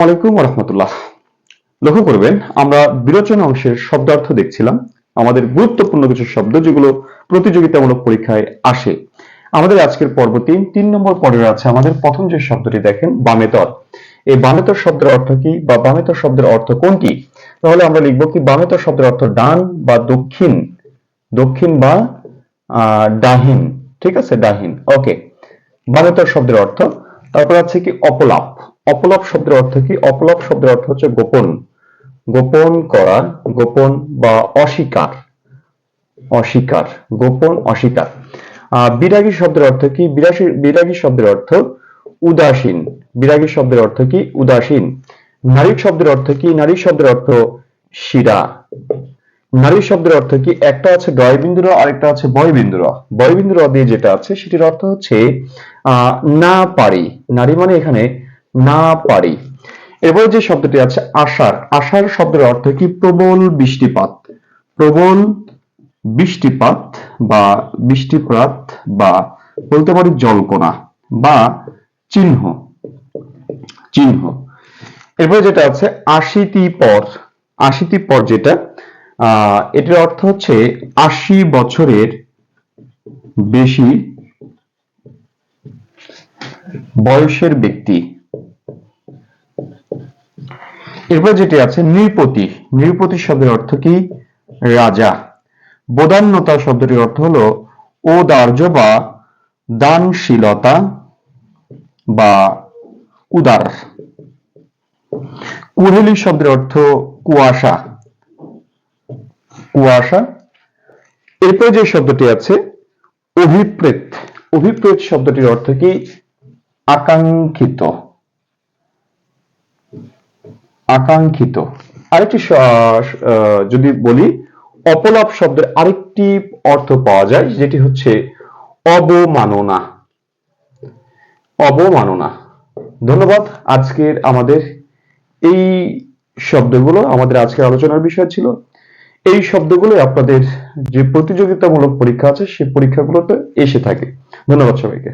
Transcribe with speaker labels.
Speaker 1: ওয়ালাইকুম রহমতুল্লাহ। লক্ষ্য করবেন আমরা বিরোচন অংশের শব্দার্থ দেখছিলাম, আমাদের গুরুত্বপূর্ণ কিছু শব্দ যেগুলো প্রতিযোগিতামূলক পরীক্ষায় আসে। আমাদের আজকের পর্ব 3 নম্বর পর্বে আছে আমাদের প্রথম যে শব্দটি দেখেন বামেতর। এই বামেতর শব্দের অর্থ কি বা বামেতর শব্দের অর্থ কোনটি? তাহলে আমরা লিখবো কি বামেতর শব্দের অর্থ ডান বা দক্ষিণ, দক্ষিণ বা ডাহিন। ঠিক আছে, ডাহিন। ওকে, বামেতর শব্দের অর্থ। তারপর আছে কি অপলাপ। অপলাপ শব্দের অর্থ কি? অপলাপ শব্দের অর্থ হচ্ছে গোপন, গোপন করা, গোপন বা অস্বীকার, অস্বীকার, গোপন, অস্বীকার। বিরাগী শব্দের অর্থ কি? বিরাগী শব্দের অর্থ উদাসীন। বিরাগী শব্দের অর্থ কি? উদাসীন। নারী শব্দের অর্থ কি? নারী শব্দের অর্থ শিরা। নারী শব্দের অর্থ কি? একটা আছে ডয়বিন্দু র, আরেকটা আছে বয়বিন্দু র। বয়বিন্দু র দিয়ে যেটা আছে সেটির অর্থ হচ্ছে না পারি। নারী মানে এখানে না পারি। এরপরে যে শব্দটি আছে আষাঢ়। আষাঢ় শব্দের অর্থ কি? প্রবল বৃষ্টিপাত। প্রবল বৃষ্টিপাত বা বৃষ্টিপাত বা বলতে পারি জলকণা বা চিহ্ন, চিহ্ন। এরপরে যেটা আছে আশিতি পর। আশিতি পর যেটা, এটার অর্থ হচ্ছে ৮০ বছরের বেশি বয়সের ব্যক্তি। এরপর যেটি আছে নৃপতি। নৃপতি শব্দের অর্থ কি? রাজা। বদান্যতা শব্দটির অর্থ হলো ঔদার্য বা দানশীলতা বা উদার। কুহেলি শব্দের অর্থ কুয়াশা, কুয়াশা। এরপর যে শব্দটি আছে অভিপ্রেত। অভিপ্রেত শব্দটির অর্থ কি? আকাঙ্ক্ষিত, আকাঙ্ক্ষিত। আরেকটি যদি বলি অপলাপ শব্দের আরেকটি অর্থ পাওয়া যায় যেটি হচ্ছে অবমাননা, অবমাননা। ধন্যবাদ। আজকের আমাদের এই শব্দগুলো আমাদের আজকের আলোচনার বিষয় ছিল। এই শব্দগুলো আপনাদের যে প্রতিযোগিতামূলক পরীক্ষা আছে সেই পরীক্ষাগুলোতে এসে থাকে। ধন্যবাদ সবাইকে।